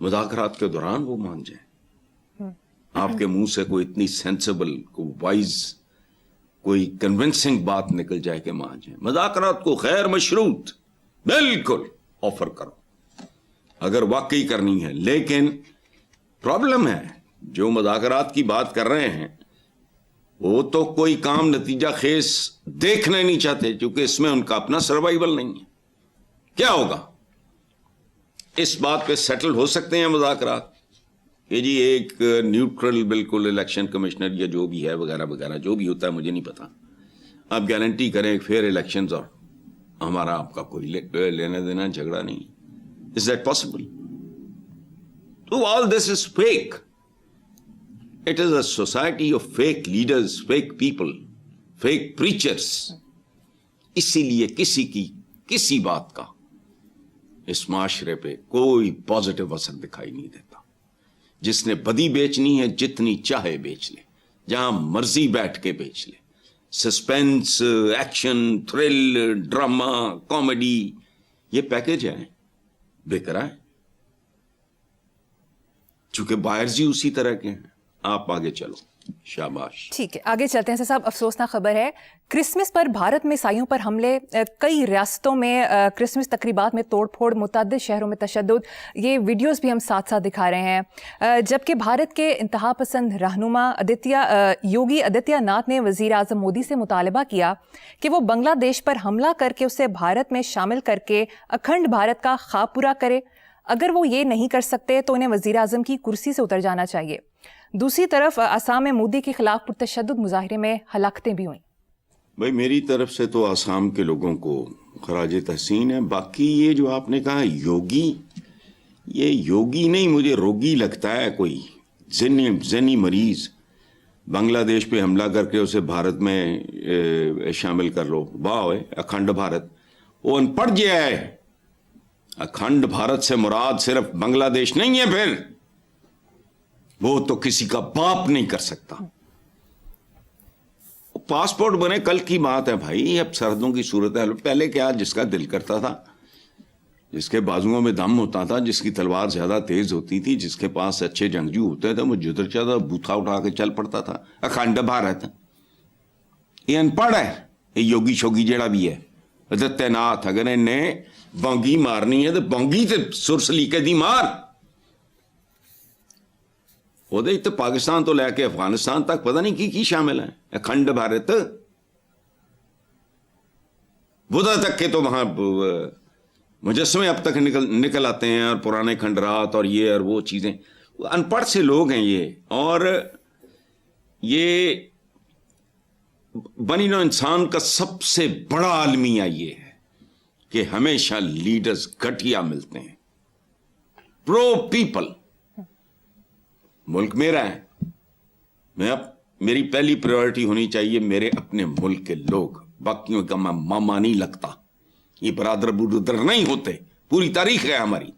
مذاکرات کے دوران وہ مان جائیں. آپ کے منہ سے کوئی اتنی سینسیبل, کوئی وائز, کوئی کنونسنگ بات نکل جائے کہ مان جائیں. مذاکرات کو غیر مشروط بالکل آفر کرو اگر واقعی کرنی ہے. لیکن پرابلم ہے جو مذاکرات کی بات کر رہے ہیں وہ تو کوئی کام نتیجہ خیز دیکھنا نہیں چاہتے, کیونکہ اس میں ان کا اپنا سروائیول نہیں ہے. کیا ہوگا؟ اس بات پہ سیٹل ہو سکتے ہیں مذاکرات کہ جی ایک نیوٹرل بالکل الیکشن کمشنر یا جو بھی ہے وغیرہ وغیرہ جو بھی ہوتا ہے مجھے نہیں پتا, آپ گارنٹی کریں فیئر الیکشنز اور ہمارا آپ کا کوئی لینا دینا جھگڑا نہیں. Is that possible? تو all this is fake. It is a society of fake leaders, fake people, fake preachers. اسی لیے کسی بات کا اس معاشرے پہ کوئی پازیٹو اثر دکھائی نہیں دیتا. جس نے بدی بیچنی ہے جتنی چاہے بیچ لے, جہاں مرضی بیٹھ کے بیچ لے. Suspense, action, thrill, drama, comedy, یہ پیکج ہے, بک رہا ہے چونکہ بائرز ہی اسی طرح کے ہیں. آپ آگے چلو, شاباش. ٹھیک ہے, آگے چلتے ہیں. صاحب افسوسناک خبر ہے, کرسمس پر بھارت میں عیسائیوں پر حملے, کئی ریاستوں میں کرسمس تقریبات میں توڑ پھوڑ, متعدد شہروں میں تشدد. یہ ویڈیوز بھی ہم ساتھ ساتھ دکھا رہے ہیں. جبکہ بھارت کے انتہا پسند رہنما یوگی آدتیہ ناتھ نے وزیر اعظم مودی سے مطالبہ کیا کہ وہ بنگلہ دیش پر حملہ کر کے اسے بھارت میں شامل کر کے اکھنڈ بھارت کا خواب پورا کرے. اگر وہ یہ نہیں کر سکتے تو انہیں وزیر اعظم کی کرسی سے اتر جانا چاہیے. دوسری طرف آسام میں مودی کے خلاف پرتشدد مظاہرے میں ہلاکتیں بھی ہوئیں. بھائی میری طرف سے تو آسام کے لوگوں کو خراج تحسین ہے. باقی یہ جو آپ نے کہا یوگی, یہ یوگی نہیں, مجھے روگی لگتا ہے, کوئی ذہنی مریض. بنگلہ دیش پہ حملہ کر کے اسے بھارت میں شامل کر لو. واہ, اکھنڈ بھارت, وہ ان پڑھ گیا ہے. اکھنڈ بھارت سے مراد صرف بنگلہ دیش نہیں ہے, پھر وہ تو کسی کا باپ نہیں کر سکتا. پاسپورٹ بنے کل کی بات ہے بھائی. اب سردوں کی صورت ہے. پہلے کیا, جس کا دل کرتا تھا, جس کے بازوؤں میں دم ہوتا تھا, جس کی تلوار زیادہ تیز ہوتی تھی, جس کے پاس اچھے جنگجو ہوتے تھے, وہ جدھر چاہتا بوتھا اٹھا کے چل پڑتا تھا. اکھنڈ بھارت یہ ان پڑھ ہے, یہ یوگی شوگی جڑا بھی ہے. آدتیہ ناتھ اگر انہیں بونگی مارنی ہے تو بونگی تے سرسلی کے دی مار. وہ تو پاکستان تو لے کے افغانستان تک پتہ نہیں کی شامل ہیں. اکھنڈ بھارت, بدھا تک کے تو وہاں مجسمے اب تک نکل آتے ہیں, اور پرانے کھنڈرات اور یہ اور وہ چیزیں. ان پڑھ سے لوگ ہیں یہ. اور یہ بنی نوع انسان کا سب سے بڑا المیہ یہ ہے کہ ہمیشہ لیڈرز گھٹیا ملتے ہیں. پرو پیپل. ملک میرا ہے, میری پہلی پریورٹی ہونی چاہیے میرے اپنے ملک کے لوگ. باقیوں کا میں ماما نہیں لگتا, یہ برادر برادر نہیں ہوتے. پوری تاریخ ہے ہماری,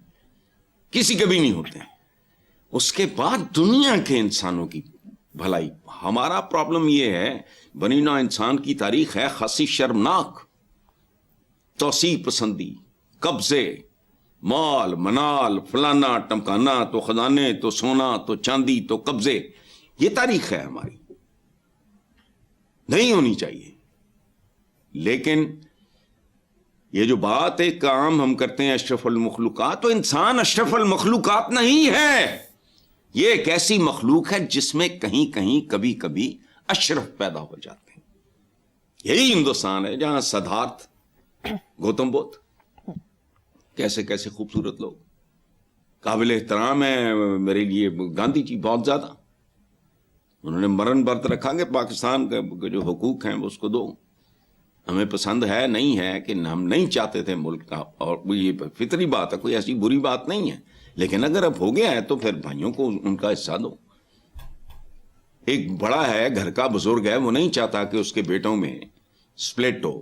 کسی کے بھی نہیں ہوتے. اس کے بعد دنیا کے انسانوں کی بھلائی. ہمارا پرابلم یہ ہے, بنی نوع انسان کی تاریخ ہے خاصی شرمناک. توسیع پسندی, قبضے, مال منال, فلانا ٹمکانا, تو خزانے, تو سونا, تو چاندی, تو قبضے. یہ تاریخ ہے ہماری, نہیں ہونی چاہیے. لیکن یہ جو بات ایک کام ہم کرتے ہیں اشرف المخلوقات, تو انسان اشرف المخلوقات نہیں ہے. یہ ایک ایسی مخلوق ہے جس میں کہیں کہیں کبھی کبھی اشرف پیدا ہو جاتے ہیں. یہی ہندوستان ہے جہاں سدھارتھ, گوتم بدھ, کیسے کیسے خوبصورت لوگ, قابل احترام ہے میرے لیے. گاندھی جی بہت زیادہ, انہوں نے مرن برت رکھا کہ پاکستان کے جو حقوق ہیں اس کو دو. ہمیں پسند ہے نہیں ہے کہ ہم نہیں چاہتے تھے ملک کا, اور یہ فطری بات ہے, کوئی ایسی بری بات نہیں ہے. لیکن اگر اب ہو گیا ہے تو پھر بھائیوں کو ان کا حصہ دو. ایک بڑا ہے, گھر کا بزرگ ہے, وہ نہیں چاہتا کہ اس کے بیٹوں میں سپلٹ ہو,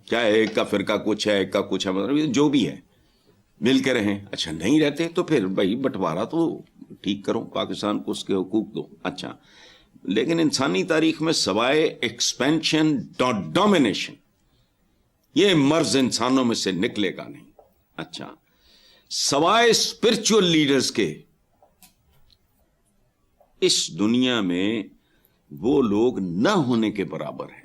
چاہے ایک کا فرقہ کچھ ہے, ایک کا کچھ ہے, مطلب جو بھی ہے مل کے رہیں. اچھا نہیں رہتے تو پھر بھائی بٹوارا تو ٹھیک کرو, پاکستان کو اس کے حقوق دو. اچھا, لیکن انسانی تاریخ میں سوائے ایکسپینشن ڈومینیشن یہ مرض انسانوں میں سے نکلے گا نہیں. اچھا, سوائے اسپرچل لیڈرز کے اس دنیا میں وہ لوگ نہ ہونے کے برابر ہیں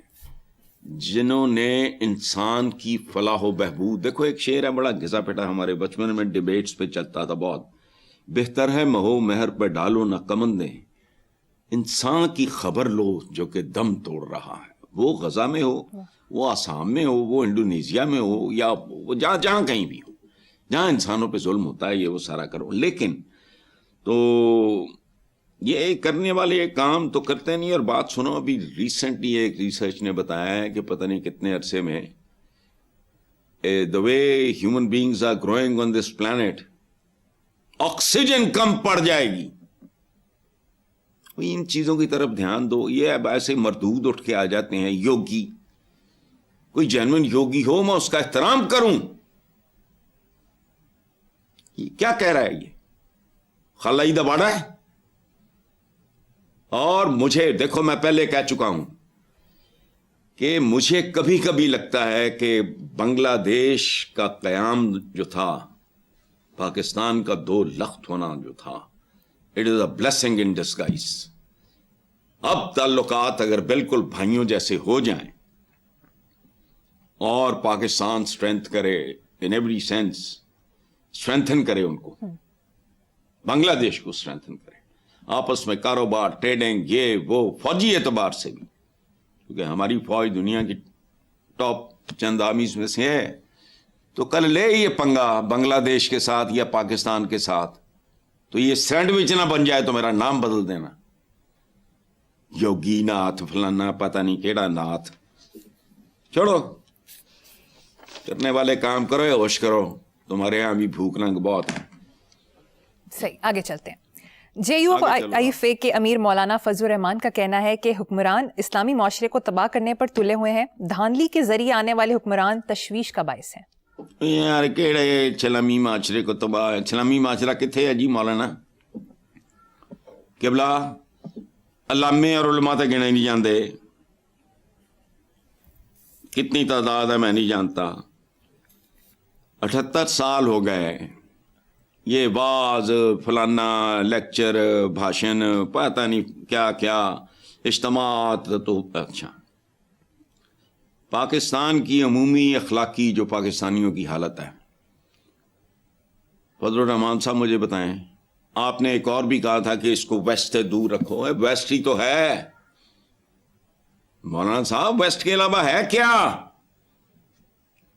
جنہوں نے انسان کی فلاح و بہبود. دیکھو ایک شعر ہے بڑا گھسا پھٹا, ہمارے بچپن میں ڈیبیٹس پہ چلتا تھا بہت. بہتر ہے مہو مہر پہ ڈالو نہ کمندیں, انسان کی خبر لو جو کہ دم توڑ رہا ہے. وہ غزہ میں ہو, وہ آسام میں ہو, وہ انڈونیزیا میں ہو, یا وہ جہاں کہیں بھی ہو جہاں انسانوں پہ ظلم ہوتا ہے, یہ وہ سارا کرو. لیکن تو یہ کرنے والے یہ کام تو کرتے نہیں. اور بات سنو, ابھی ریسنٹلی ایک ریسرچ نے بتایا ہے کہ پتہ نہیں کتنے عرصے میں the way human beings are growing on this planet, oxygen کم پڑ جائے گی. ان چیزوں کی طرف دھیان دو. یہ اب ایسے مردود اٹھ کے آ جاتے ہیں یوگی. کوئی جینوئن یوگی ہو میں اس کا احترام کروں. یہ کیا کہہ رہا ہے, یہ خلائی دباڑا ہے. اور مجھے دیکھو, میں پہلے کہہ چکا ہوں کہ مجھے کبھی کبھی لگتا ہے کہ بنگلہ دیش کا قیام جو تھا, پاکستان کا 2 لخت ہونا جو تھا, it is a blessing in disguise. اب تعلقات اگر بالکل بھائیوں جیسے ہو جائیں اور پاکستان اسٹرینتھ کرے ان ایوری سینس, اسٹرینتھن کرے ان کو, بنگلہ دیش کو اسٹرینتھن کرے آپس میں, کاروبار, ٹریڈنگ, یہ وہ, فوجی اعتبار سے بھی, کیونکہ ہماری فوج دنیا کی ٹاپ چند آرمیز میں سے ہے. تو کل لے یہ پنگا بنگلہ دیش کے ساتھ یا پاکستان کے ساتھ, تو یہ سینڈوچ نہ بن جائے تو میرا نام بدل دینا, یوگی ناتھ فلانا پتہ نہیں کیڑا ناتھ. چھوڑو, کرنے والے کام کرو یا ہوش کرو, تمہارے یہاں بھی بھوک ننگ بہت ہے. صحیح, آگے چلتے ہیں. جے یو آئی فے کے امیر مولانا فضل الرحمان کا کہنا ہے کہ حکمران اسلامی معاشرے کو تباہ کرنے پر تلے ہوئے ہیں. دھاندلی کے ذریعے آنے والے حکمران تشویش کا باعث ہیں. یار کیڑے چلامی معاشرے کو تباہ, چلامی معاشرہ کتنے ہے جی مولانا قبلہ؟ علامے اور علماء تو گنے نہیں جانتے, کتنی تعداد ہے میں نہیں جانتا. 78 سال ہو گئے یہ واز فلانا لیکچر بھاشن پتہ نہیں کیا کیا اجتماعات. تو اچھا, پاکستان کی عمومی اخلاقی جو پاکستانیوں کی حالت ہے, فضل الرحمان صاحب مجھے بتائیں, آپ نے ایک اور بھی کہا تھا کہ اس کو ویسٹ سے دور رکھو. ویسٹ ہی تو ہے مولانا صاحب, ویسٹ کے علاوہ ہے کیا؟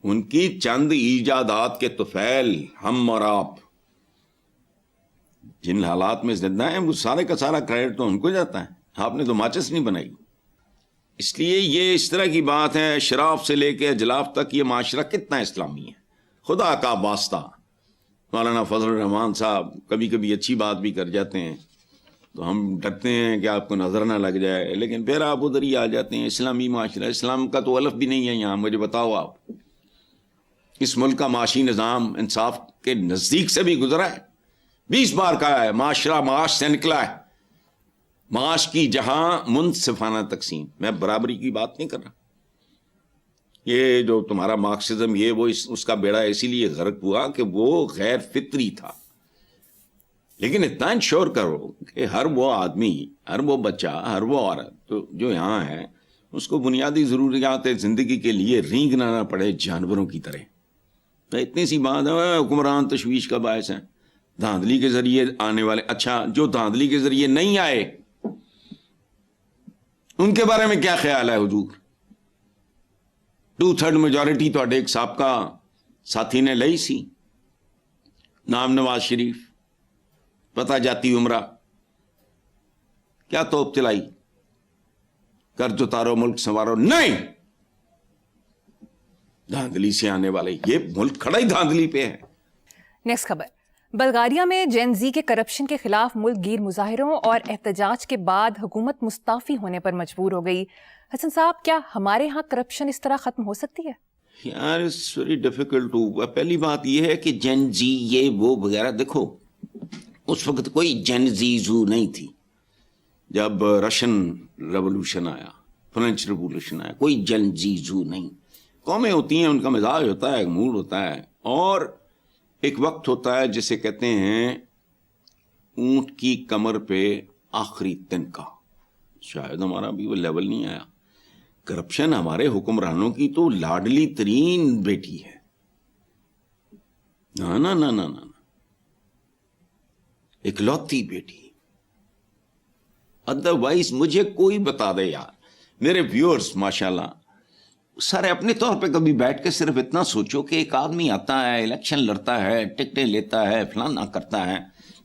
ان کی چند ایجادات کے طفیل ہم اور آپ جن حالات میں زندہ ہیں, وہ سارے کا سارا کریڈٹ تو ان کو جاتا ہے. آپ نے تو ماچس نہیں بنائی. اس لیے یہ اس طرح کی بات ہے, شراف سے لے کے اجلاف تک یہ معاشرہ کتنا اسلامی ہے, خدا کا واسطہ. مولانا فضل الرحمان صاحب کبھی کبھی اچھی بات بھی کر جاتے ہیں تو ہم ڈرتے ہیں کہ آپ کو نظر نہ لگ جائے, لیکن پھر آپ ادھر ہی آ جاتے ہیں. اسلامی معاشرہ, اسلام کا تو الف بھی نہیں ہے یہاں. مجھے بتاؤ آپ, اس ملک کا معاشی نظام انصاف کے نزدیک سے بھی گزرا ہے, 20 بار کہا ہے معاشرہ معاش سے نکلا ہے. معاش کی جہاں منصفانہ تقسیم, میں برابری کی بات نہیں کر رہا. یہ جو تمہارا مارکسزم یہ وہ اس کا بیڑا اسی لیے غرق ہوا کہ وہ غیر فطری تھا. لیکن اتنا انشور کرو کہ ہر وہ آدمی, ہر وہ بچہ, ہر وہ عورت جو یہاں ہے, اس کو بنیادی ضروریات زندگی کے لیے رینگنا نہ پڑے جانوروں کی طرح. تو اتنی سی بات ہے, حکمران تشویش کا باعث ہے. دھاندلی کے ذریعے آنے والے, اچھا جو دھاندلی کے ذریعے نہیں آئے ان کے بارے میں کیا خیال ہے حضور؟ 2/3 میجورٹی تو ایک سابقہ ساتھی نے لئی سی, نام نواز شریف, پتہ جاتی عمرہ, کیا توپ چلائی, قرض اتارو ملک سنوارو. نہیں, دھاندلی سے آنے والے, یہ ملک کھڑا ہی دھاندلی پہ ہے. نیکسٹ خبر. بلغاریہ میں جین زی کے کرپشن کے خلاف ملک گیر مظاہروں اور احتجاج کے بعد حکومت مستعفی ہونے پر مجبور ہو گئی. حسن صاحب, کیا ہمارے ہاں کرپشن اس طرح ختم ہو سکتی ہے؟ یار اٹس ویری ڈیفیکلٹ ٹو. پہلی بات یہ ہے کہ جین زی یہ وہ وغیرہ, دیکھو اس وقت کوئی جین زی زو نہیں تھی جب رشین ریولوشن آیا, فرینچ ریولوشن آیا, کوئی جین زی زو نہیں. قومیں ہوتی ہیں, ان کا مزاج ہوتا ہے, موڈ ہوتا ہے, اور ایک وقت ہوتا ہے جسے کہتے ہیں اونٹ کی کمر پہ آخری تنکا. شاید ہمارا بھی وہ لیول نہیں آیا. کرپشن ہمارے حکمرانوں کی تو لاڈلی ترین بیٹی ہے. نا نا نا نا نا اکلوتی بیٹی. ادروائز مجھے کوئی بتا دے یار. میرے ویورز ماشاءاللہ سارے اپنے طور پہ کبھی بیٹھ کے صرف اتنا سوچو کہ ایک آدمی آتا ہے, الیکشن لڑتا ہے, ٹکٹیں لیتا ہے, فلانا کرتا ہے,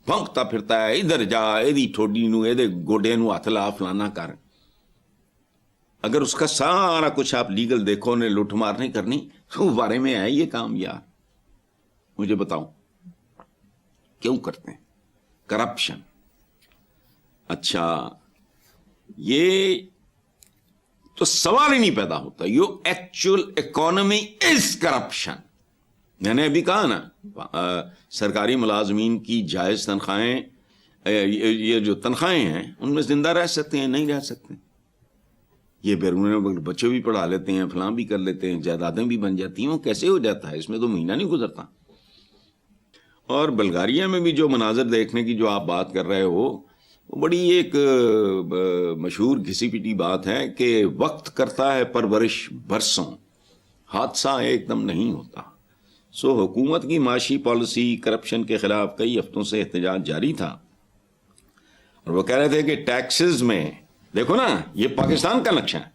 بھونکتا پھرتا ہے, ادھر جا ایدی ٹھوڈی نو ایدے گوڈے نو ہاتھ لا, فلانا کر. اگر اس کا سارا کچھ آپ لیگل دیکھو نے لوٹ مار نہیں کرنی تو بارے میں ہے یہ کام. یار مجھے بتاؤ کیوں کرتے ہیں کرپشن؟ اچھا یہ تو سوال ہی نہیں پیدا ہوتا. You actual economy is corruption. میں نے ابھی کہا نا سرکاری ملازمین کی جائز تنخواہیں, یہ جو تنخواہیں ہیں ان میں زندہ رہ سکتے ہیں؟ نہیں رہ سکتے. یہ بیرون بچے بھی پڑھا لیتے ہیں, فلاں بھی کر لیتے ہیں, جائیدادیں بھی بن جاتی ہیں. وہ کیسے ہو جاتا ہے؟ اس میں تو مہینہ نہیں گزرتا. اور بلغاریہ میں بھی جو مناظر دیکھنے کی جو آپ بات کر رہے ہو وہ بڑی ایک مشہور گھسی پٹی بات ہے کہ وقت کرتا ہے پرورش برسوں, حادثہ ایک دم نہیں ہوتا. سو حکومت کی معاشی پالیسی کرپشن کے خلاف کئی ہفتوں سے احتجاج جاری تھا اور وہ کہہ رہے تھے کہ ٹیکسز میں دیکھو نا, یہ پاکستان کا نقشہ ہے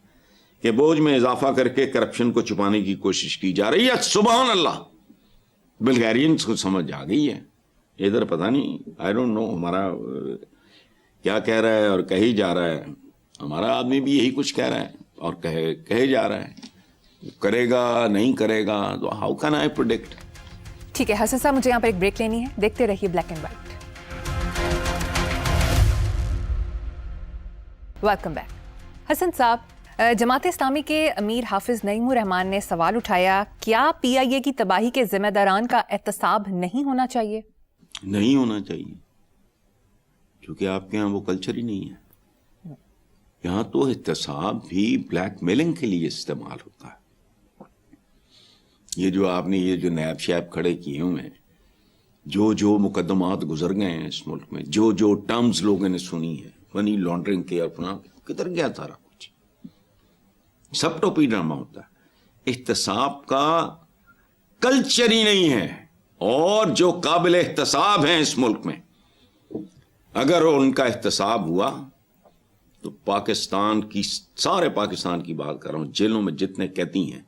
کہ بوجھ میں اضافہ کر کے کرپشن کو چھپانے کی کوشش کی جا رہی ہے. سبحان اللہ, بلغیرینز کو سمجھ آ گئی ہے. ادھر پتہ نہیں, آئی ڈونٹ نو ہمارا کیا کہہ رہا ہے اور کہی جا رہا ہے. ہمارا آدمی بھی یہی کچھ کہہ رہا ہے اور کہے جا رہا ہے. کرے گا نہیں کرے گا تو ہاؤ کین آئی پریڈکٹ. ٹھیک ہے حسن صاحب, مجھے یہاں پر ایک بریک لینی ہے. دیکھتے رہیے black and white. Welcome back. Hasan Sahab, Jamaat اسلامی کے امیر حافظ نعیم الرحمان نے سوال اٹھایا, کیا پی آئی اے کی تباہی کے ذمہ داران کا احتساب نہیں ہونا چاہیے؟ نہیں ہونا چاہیے, کیونکہ آپ کے ہاں وہ کلچر ہی نہیں ہے. یہاں تو احتساب بھی بلیک میلنگ کے لیے استعمال ہوتا ہے. یہ جو آپ نے یہ جو نیب شیب کھڑے کیے ہوئے ہیں, جو مقدمات گزر گئے ہیں اس ملک میں, جو ٹرمز لوگوں نے سنی ہے, منی لانڈرنگ کے اپنا کدھر گیا سارا کچھ, سب ٹوپی ڈرامہ ہوتا ہے. احتساب کا کلچر ہی نہیں ہے. اور جو قابل احتساب ہیں اس ملک میں, اگر ان کا احتساب ہوا تو پاکستان کی, سارے پاکستان کی بات کر رہا ہوں, جیلوں میں جتنے قیدی ہیں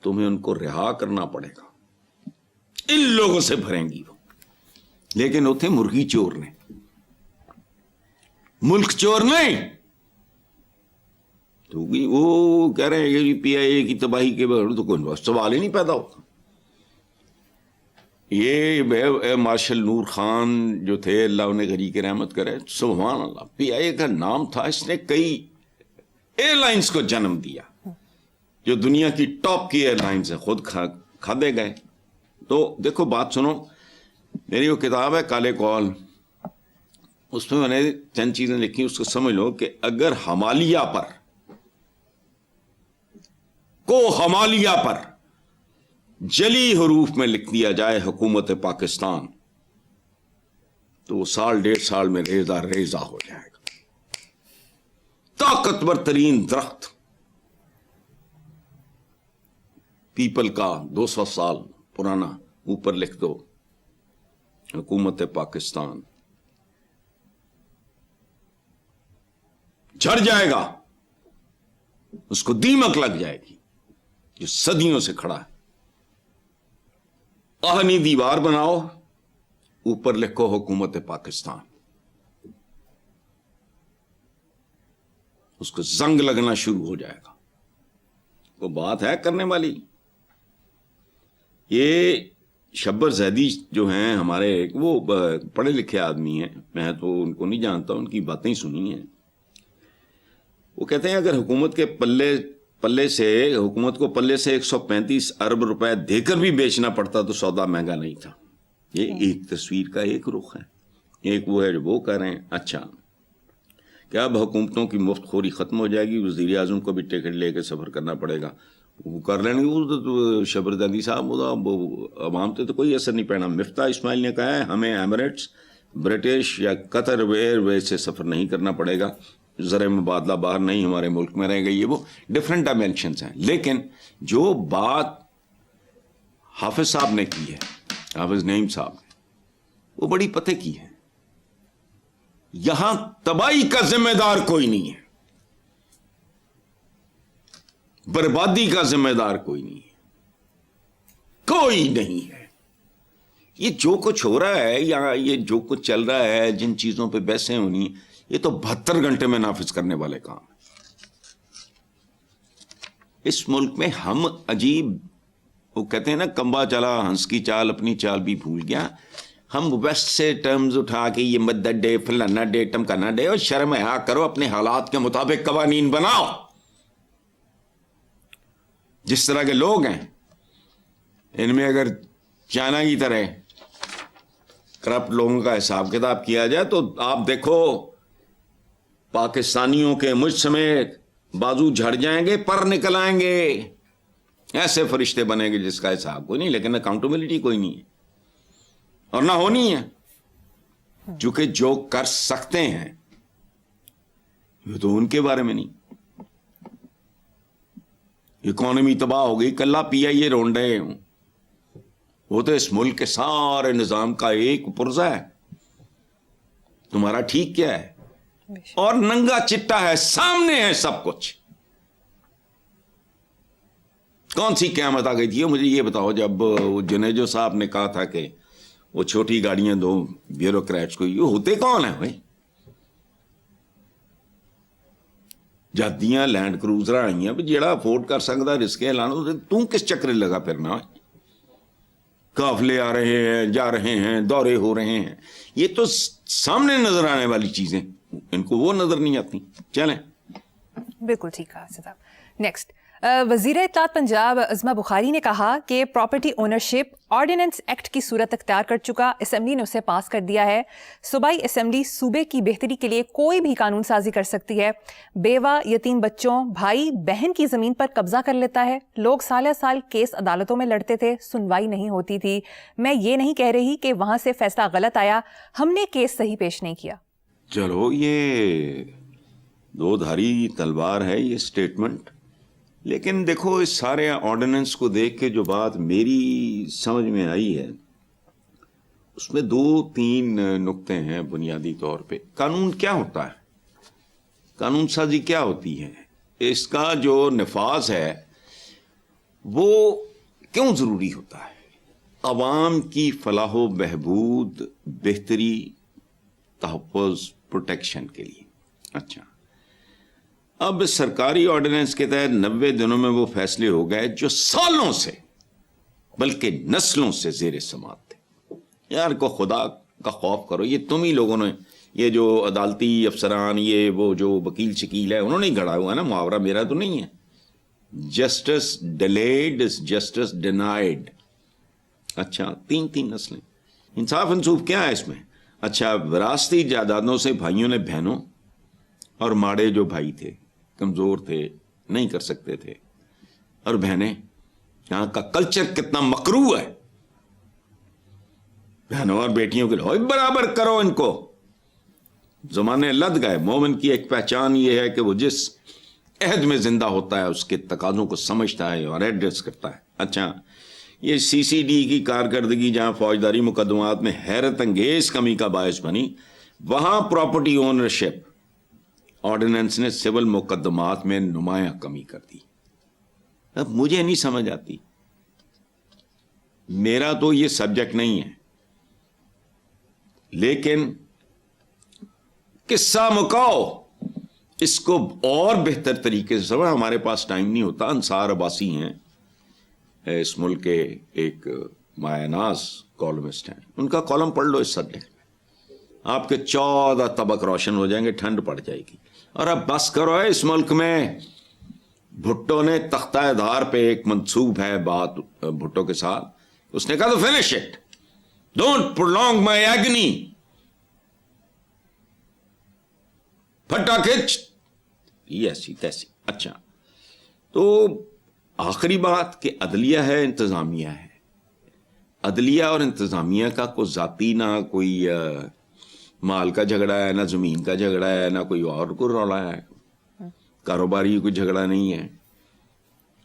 تمہیں ان کو رہا کرنا پڑے گا. ان لوگوں سے بھریں گی وہ. لیکن وہ تھے مرغی چور نے, ملک چور نہیں. تو وہ کہہ رہے ہیں کہ پی آئی اے کی تباہی کے بغیر تو کوئی سوال ہی نہیں پیدا ہوتا. یہ مارشل نور خان جو تھے, اللہ انہیں غنی کی رحمت کرے, سبحان اللہ, پی آئی اے کا نام تھا. اس نے کئی ایئر لائنز کو جنم دیا جو دنیا کی ٹاپ کی ایئر لائنز ہیں, خود کھادے گئے. تو دیکھو بات سنو, میری وہ کتاب ہے کالے کال, اس میں نے چند چیزیں لکھی, اس کو سمجھ لو کہ اگر ہمالیہ پر جلی حروف میں لکھ دیا جائے حکومت پاکستان تو وہ 1.5 سال میں ریزہ ہو جائے گا. طاقتور ترین درخت پیپل کا 200 سال پرانا, اوپر لکھ دو حکومت پاکستان, جھڑ جائے گا, اس کو دیمک لگ جائے گی جو صدیوں سے کھڑا ہے. آہنی دیوار بناؤ, اوپر لکھو حکومت پاکستان, اس کو زنگ لگنا شروع ہو جائے گا. وہ بات ہے کرنے والی. یہ شبر زیدی جو ہیں ہمارے, وہ پڑھے لکھے آدمی ہیں, میں تو ان کو نہیں جانتا, ان کی باتیں سنی ہیں. وہ کہتے ہیں اگر حکومت کے حکومت کو پلے سے 135 ارب روپے دے کر بھی بیچنا پڑتا تو سودا مہنگا نہیں تھا. یہ ایک تصویر کا ایک رخ ہے. ایک وہ ہے جو وہ کہہ رہے ہیں اچھا کہ اب حکومتوں کی مفت خوری ختم ہو جائے گی, وزیر اعظم کو بھی ٹکٹ لے کے سفر کرنا پڑے گا, وہ کر لیں گے. وہ شبرد علی صاحب عوام سے تو کوئی اثر نہیں پڑنا. مفتاح اسماعیل نے کہا ہے ہمیں ایمریٹس, برٹش یا قطر ایئر ویز سے سفر نہیں کرنا پڑے گا, زر مبادلہ باہر نہیں ہمارے ملک میں رہے گا. یہ وہ ڈفرینٹ ڈائمینشنز ہیں. لیکن جو بات حافظ صاحب نے کی ہے, حافظ نعیم صاحب نے, وہ بڑی پتے کی ہے. یہاں تباہی کا ذمہ دار کوئی نہیں ہے, بربادی کا ذمہ دار کوئی نہیں ہے, کوئی نہیں ہے. یہ جو کچھ ہو رہا ہے یا یہ جو کچھ چل رہا ہے, جن چیزوں پہ بحثیں ہونی, یہ تو 72 گھنٹے میں نافذ کرنے والے کام ہیں. اس ملک میں ہم عجیب, وہ کہتے ہیں نا کمبا چلا ہنس کی چال اپنی چال بھی بھول گیا. ہم ویسٹ سے ٹرمز اٹھا کے یہ مدد ڈے, فلانا ڈے, ٹمکانا ڈے, اور شرم حیا کرو, اپنے حالات کے مطابق قوانین بناؤ. جس طرح کے لوگ ہیں ان میں اگر چائنا کی طرح کرپٹ لوگوں کا حساب کتاب کیا جائے تو آپ دیکھو پاکستانیوں کے مجھ سمیت بازو جھڑ جائیں گے, پر نکل آئیں گے. ایسے فرشتے بنیں گے جس کا حساب کوئی نہیں, لیکن اکاؤنٹیبلٹی کوئی نہیں ہے اور نہ ہونی ہے. چونکہ جو کر سکتے ہیں یہ تو ان کے بارے میں نہیں. اکانومی تباہ ہو گئی, کل پی آئی اے رونڈ رہے ہوں, وہ تو اس ملک کے سارے نظام کا ایک پرزہ ہے. تمہارا ٹھیک کیا ہے؟ اور ننگا چٹا ہے, سامنے ہے سب کچھ. کون سی قیامت آ گئی تھی مجھے یہ بتاؤ, جب جنیجو صاحب نے کہا تھا کہ وہ چھوٹی گاڑیاں دو بیوروکریٹس کو. یہ ہوتے کون ہیں بھائی؟ جاتیاں لینڈ کروزر آئی ہیں جیڑا افورڈ کر سکتا رسکے لانا. تو کس چکرے لگا پھرنا؟ قافلے آ رہے ہیں, جا رہے ہیں, دورے ہو رہے ہیں. یہ تو سامنے نظر آنے والی چیزیں, ان کو وہ نظر نہیں آتی. چلیں, بالکل ٹھیک کہا صاحب. نیکسٹ, وزیر اطلاعات پنجاب عظمہ بخاری نے کہا کہ پراپرٹی اونرشپ آرڈیننس ایکٹ کی صورت اختیار کر چکا, اسمبلی نے اسے پاس کر دیا ہے. صوبائی اسمبلی صوبے کی بہتری کے لیے کوئی بھی قانون سازی کر سکتی ہے. بیوہ, یتیم بچوں, بھائی بہن کی زمین پر قبضہ کر لیتا ہے. لوگ سالہ سال کیس عدالتوں میں لڑتے تھے, سنوائی نہیں ہوتی تھی. میں یہ نہیں کہہ رہی کہ وہاں سے فیصلہ غلط آیا, ہم نے کیس صحیح پیش نہیں کیا. چلو یہ دو دھاری تلوار ہے یہ سٹیٹمنٹ. لیکن دیکھو اس سارے آرڈیننس کو دیکھ کے جو بات میری سمجھ میں آئی ہے اس میں 2-3 نقطے ہیں بنیادی طور پہ. قانون کیا ہوتا ہے, قانون سازی کیا ہوتی ہے, اس کا جو نفاذ ہے وہ کیوں ضروری ہوتا ہے؟ عوام کی فلاح و بہبود, بہتری, تحفظ, پروٹیکشن کے لیے. اچھا, اب سرکاری آرڈیننس کے تحت 90 دنوں میں وہ فیصلے ہو گئے جو سالوں سے بلکہ نسلوں سے زیر سماعت تھے. یار کو خدا کا خوف کرو, یہ تم ہی لوگوں نے, یہ جو عدالتی افسران, یہ وہ جو وکیل شکیل ہے, انہوں نے ہی گھڑا ہوا ہے نا, محاورہ میرا تو نہیں ہے. Justice delayed is justice denied. اچھا, 3 نسلیں. انصاف انصوف کیا ہے اس میں؟ اچھا, وراثتی جائیدادوں سے بھائیوں نے بہنوں, اور ماڑے جو بھائی تھے کمزور تھے, نہیں کر سکتے تھے, اور بہنیں, یہاں کا کلچر کتنا مکروہ ہے, بہنوں اور بیٹیوں کے لیے برابر کرو ان کو. زمانے لد گئے. مومن کی ایک پہچان یہ ہے کہ وہ جس عہد میں زندہ ہوتا ہے اس کے تقاضوں کو سمجھتا ہے اور ایڈریس کرتا ہے. اچھا, یہ سی سی ڈی کی کارکردگی جہاں فوجداری مقدمات میں حیرت انگیز کمی کا باعث بنی, وہاں پراپرٹی اونرشپ آرڈیننس نے سول مقدمات میں نمایاں کمی کر دی. اب مجھے نہیں سمجھ آتی, میرا تو یہ سبجیکٹ نہیں ہے, لیکن قصہ مکاؤ اس کو اور بہتر طریقے سے سمجھ. ہمارے پاس ٹائم نہیں ہوتا. انصار عباسی ہیں اس ملک کے ایک مایہ ناز کالمسٹ ہیں, ان کا کالم پڑھ لو اس سبجیکٹ میں, آپ کے 14 طبق روشن ہو جائیں گے, ٹھنڈ پڑ جائے گی. اور اب بس کرو, اس ملک میں بھٹو نے تختہ دھار پہ ایک منصوب ہے بات بھٹو کے ساتھ, اس نے کہا تو finish it, don't prolong my agony, پھٹا کھچ, ایسی تیسی. اچھا, تو آخری بات کہ عدلیہ ہے انتظامیہ ہے. عدلیہ اور انتظامیہ کا کوئی ذاتی نہ کوئی مال کا جھگڑا ہے، نہ زمین کا جھگڑا ہے، نہ کوئی اور کو رولا ہے، کاروباری کوئی جھگڑا نہیں ہے.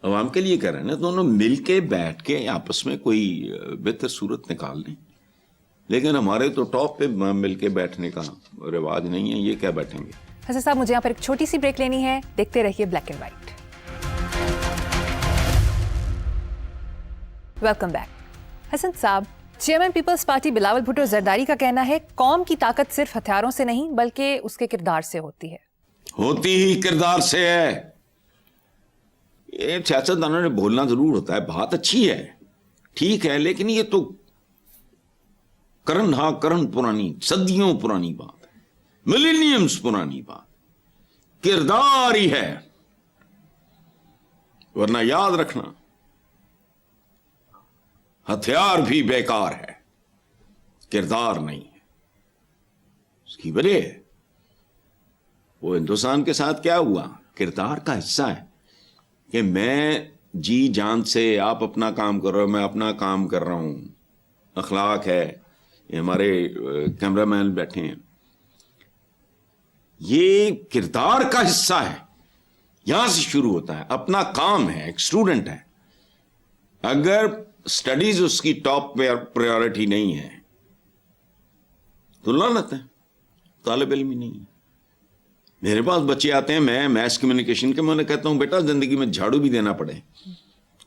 عوام کے لیے کہہ رہے ہیں نا، دونوں مل کے بیٹھ کے آپس میں کوئی بہتر صورت نکال لیں. لیکن ہمارے تو ٹاپ پہ مل کے بیٹھنے کا رواج نہیں ہے، یہ کیا بیٹھیں گے. حسن صاحب مجھے یہاں پر ایک چھوٹی سی بریک لینی ہے، دیکھتے رہیے black and white. Welcome back. Hasan Sahab, chairman Peoples Party Bilawal Bhutto Zardari کا کہنا ہے قوم کی طاقت صرف ہتھیاروں سے نہیں بلکہ اس کے کردار سے ہوتی ہے. ہوتی ہی کردار سے ہے. یہ سیاستدانوں نے بولنا ضرور ہوتا ہے، بات اچھی ہے، ٹھیک ہے، لیکن یہ تو کرن پرانی، صدیوں پرانی بات ہے، ملینیمز پرانی بات. کردار ہی ہے. ورنہ یاد رکھنا ہتھیار بھی بیکار ہے، کردار نہیں ہے. اس کی وجہ ہے وہ ہندوستان کے ساتھ کیا ہوا، کردار کا حصہ ہے کہ میں جی جان سے، آپ اپنا کام کر رہے ہو، میں اپنا کام کر رہا ہوں. اخلاق ہے. یہ ہمارے کیمرہ مین بیٹھے ہیں، یہ کردار کا حصہ ہے. یہاں سے شروع ہوتا ہے. اپنا کام ہے، ایک اسٹوڈنٹ ہے، اگر اسٹڈیز اس کی ٹاپ پریورٹی نہیں ہے تو لعنت ہے، طالب علم ہی نہیں ہے. میرے پاس بچے آتے ہیں، میں میس کمیونیکیشن کے، میں انہیں کہتا ہوں بیٹا زندگی میں جھاڑو بھی دینا پڑے،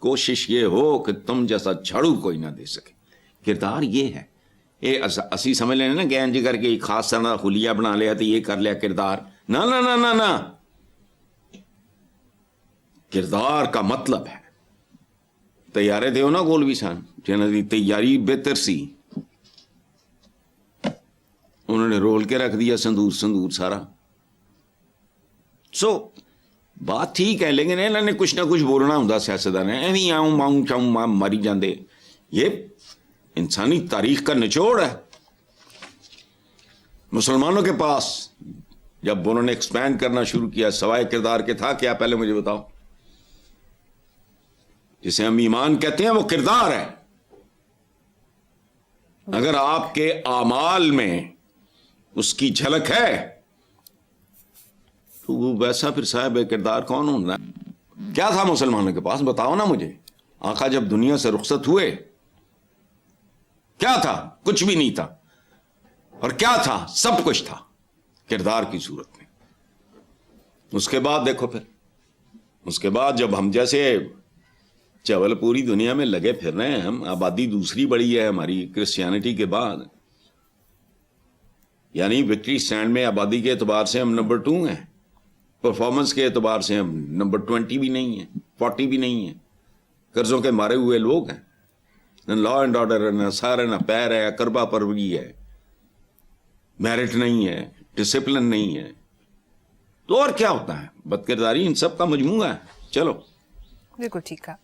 کوشش یہ ہو کہ تم جیسا جھاڑو کوئی نہ دے سکے. کردار یہ ہے. یہ اسی سمجھ لینا نا گین جی کر کے خاص طرح خلیہ بنا لیا تو یہ کر لیا کردار. نہ نہ نہ نہ نہ، کردار کا مطلب ہے تیارے دیو نا گولوی سان جنہوں دی تیاری بہتر سی، انہوں نے رول کے رکھ دیا سندور سارا. سو بات ٹھیک ہے، لیکن انہوں نے کچھ نہ کچھ بولنا ہوں سیاستدان نے، ایویں آؤں ماؤں چاؤں ماں ماری جاندے. یہ انسانی تاریخ کا نچوڑ ہے. مسلمانوں کے پاس جب انہوں نے ایکسپینڈ کرنا شروع کیا، سوائے کردار کے تھا کیا؟ پہلے مجھے بتاؤ. جسے ہم ایمان کہتے ہیں وہ کردار ہے. اگر آپ کے اعمال میں اس کی جھلک ہے تو وہ ویسا پھر صاحب کردار کون ہونا؟ کیا تھا مسلمانوں کے پاس؟ بتاؤ نا مجھے. آقا جب دنیا سے رخصت ہوئے کیا تھا؟ کچھ بھی نہیں تھا. اور کیا تھا؟ سب کچھ تھا کردار کی صورت میں. اس کے بعد دیکھو، پھر اس کے بعد جب ہم جیسے چاول پوری دنیا میں لگے پھر رہے ہیں، ہم آبادی دوسری بڑی ہے ہماری کرسچینٹی کے بعد، یعنی وکٹری اسٹینڈ میں آبادی کے اعتبار سے ہم نمبر 2 ہیں، پرفارمنس کے اعتبار سے ہم نمبر 20 بھی نہیں ہیں، 40 بھی نہیں ہیں. قرضوں کے مارے ہوئے لوگ ہیں، نہ لا اینڈ آرڈر ہے، نہ سار ہے، نہ پیر ہے، کربا پروری ہے، میرٹ نہیں ہے، ڈسپلن نہیں ہے. تو اور کیا ہوتا ہے؟ بدکرداری ان سب کا مجموعہ ہے. چلو بالکل ٹھیک ہے.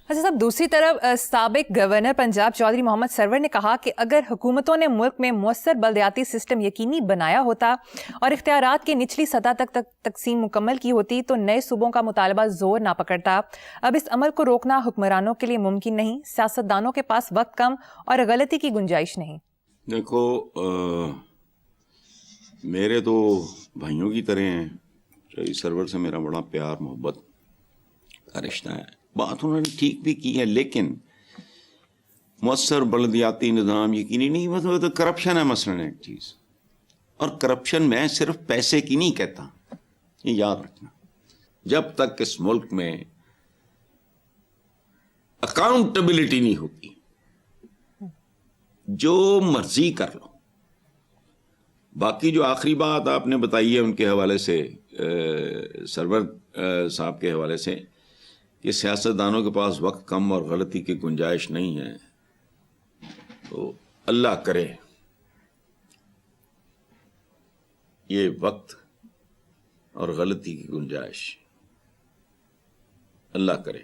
اچھا صاحب، دوسری طرف سابق گورنر پنجاب چودھری محمد سرور نے کہا کہ اگر حکومتوں نے ملک میں مؤثر بلدیاتی سسٹم یقینی بنایا ہوتا اور اختیارات کی نچلی سطح تک تقسیم مکمل کی ہوتی تو نئے صوبوں کا مطالبہ زور نہ پکڑتا. اب اس عمل کو روکنا حکمرانوں کے لیے ممکن نہیں، سیاستدانوں کے پاس وقت کم اور غلطی کی گنجائش نہیں. دیکھو، میرے تو بھائیوں کی طرح ہیں. چودھری سرور سے میرا بڑا پیار محبت کا رشتہ ہے. بات انہوں نے ٹھیک بھی کی ہے، لیکن مؤثر بلدیاتی نظام یقینی نہیں، مطلب تو کرپشن ہے مثلاً ایک چیز. اور کرپشن میں صرف پیسے کی نہیں کہتا، یہ یاد رکھنا. جب تک اس ملک میں اکاؤنٹیبلٹی نہیں ہوتی، جو مرضی کر لو. باقی جو آخری بات آپ نے بتائی ہے ان کے حوالے سے، سرور صاحب کے حوالے سے، کہ سیاستدانوں کے پاس وقت کم اور غلطی کی گنجائش نہیں ہے، تو اللہ کرے یہ وقت اور غلطی کی گنجائش، اللہ کرے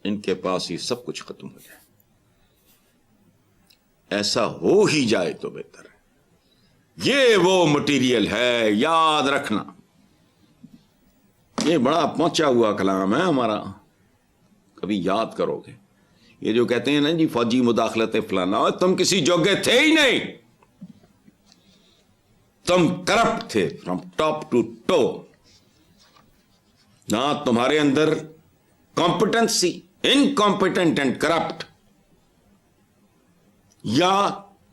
ان کے پاس یہ سب کچھ ختم ہو جائے. ایسا ہو ہی جائے تو بہتر ہے. یہ وہ مٹیریل ہے، یاد رکھنا. یہ بڑا پہنچا ہوا کلام ہے ہمارا. کبھی یاد کرو گے. یہ جو کہتے ہیں نا جی فوجی مداخلت فلانا, تم کسی جوگے تھے ہی نہیں, تم کرپٹ تھے فرام ٹاپ ٹو ٹو. نہ تمہارے اندر کمپٹنسی, انکمپٹنٹ اینڈ کرپٹ, یا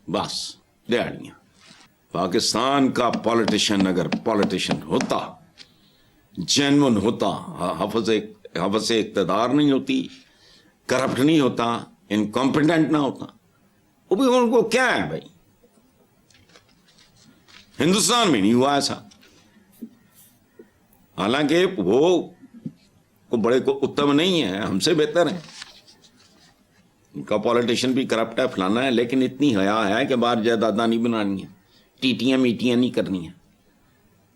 بس دیاڑیاں. پاکستان کا پالیٹیشین اگر پالیٹیشین ہوتا, جینون ہوتا, حوث اقتدار نہیں ہوتی, کرپٹ نہیں ہوتا, انکمپٹنٹ نہ ہوتا, وہ بھی ان کو کیا ہے بھائی, ہندوستان میں نہیں ہوا ایسا. حالانکہ وہ بڑے کو اتم نہیں ہے, ہم سے بہتر ہیں, ان کا پالیٹیشین بھی کرپٹ ہے, فلانا ہے, لیکن اتنی حیا ہے کہ باہر جائیداداں نہیں بنانی ہیں, ٹیٹیاں میٹیاں نہیں کرنی ہیں.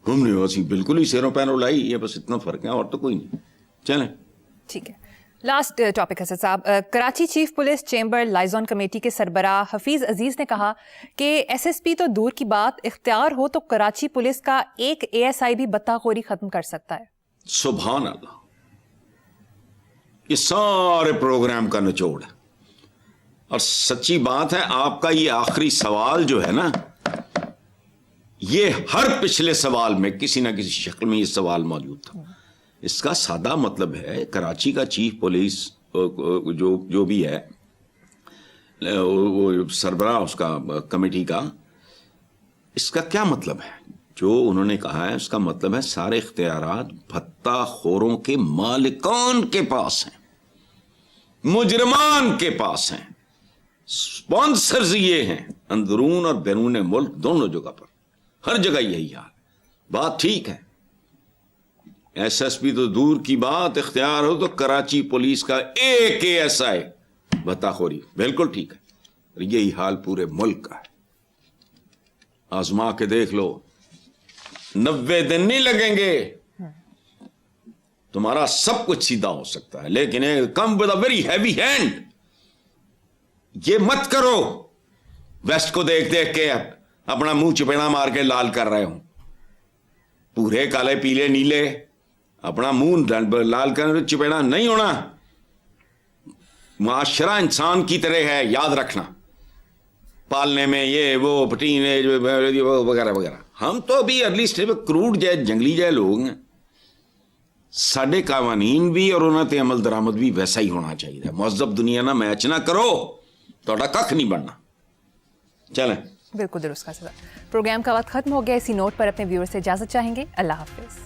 ہم نے ویسی بالکل ہی سیروں پیروں لائی ہے, بس اتنا فرق ہے اور تو کوئی نہیں. چلیں ٹھیک ہے. لاسٹ ٹاپک ہے صاحب. Karachi chief police chamber liaison committee کے سربراہ حفیظ عزیز نے کہا کہ ایس ایس پی تو دور کی بات, اختیار ہو تو کراچی پولیس کا ایک اے ایس آئی بھی بطہ خوری ختم کر سکتا ہے. سبحان اللہ, یہ سارے پروگرام کا نچوڑ ہے. اور سچی بات ہے, آپ کا یہ آخری سوال جو ہے نا, یہ ہر پچھلے سوال میں کسی نہ کسی شکل میں یہ سوال موجود تھا. اس کا سادہ مطلب ہے کراچی کا چیف پولیس جو بھی ہے, وہ سربراہ اس کا کمیٹی کا, اس کا کیا مطلب ہے؟ جو انہوں نے کہا ہے اس کا مطلب ہے سارے اختیارات بھتہ خوروں کے مالکان کے پاس ہیں, مجرمان کے پاس ہیں, سپانسرز یہ ہیں اندرون اور بیرون ملک دونوں جگہ پر, ہر جگہ یہی حال. بات ٹھیک ہے, ایس ایس پی تو دور کی بات, اختیار ہو تو کراچی پولیس کا ایک اے ایس آئی بھتہ خوری, بالکل ٹھیک ہے. یہی حال پورے ملک کا ہے. آزما کے دیکھ لو, 90 دن نہیں لگیں گے, تمہارا سب کچھ سیدھا ہو سکتا ہے. لیکن come with a very heavy hand. یہ مت کرو ویسٹ کو دیکھ دیکھ کے اپنا منہ چپیڑا مار کے لال کر رہے ہوں, پورے کالے پیلے نیلے اپنا منہ لال کر چپیڑا نہیں ہونا. معاشرہ انسان کی طرح ہے, یاد رکھنا, پالنے میں یہ وہ پٹین وغیرہ وغیرہ. ہم تو ابھی ارلی اسٹیج پہ کروڑ جائے جنگلی جائے لوگ ہیں. ساڈے قوانین بھی اور انہوں نے عمل درآمد بھی ویسا ہی ہونا چاہیے. مہذب دنیا نہ میچ نہ کرو, تھوڑا کھ نہیں بننا. چلیں, بالکل درست کا سوال. پروگرام کا وقت ختم ہو گیا. اسی نوٹ پر اپنے ویور سے اجازت چاہیں گے. اللہ حافظ.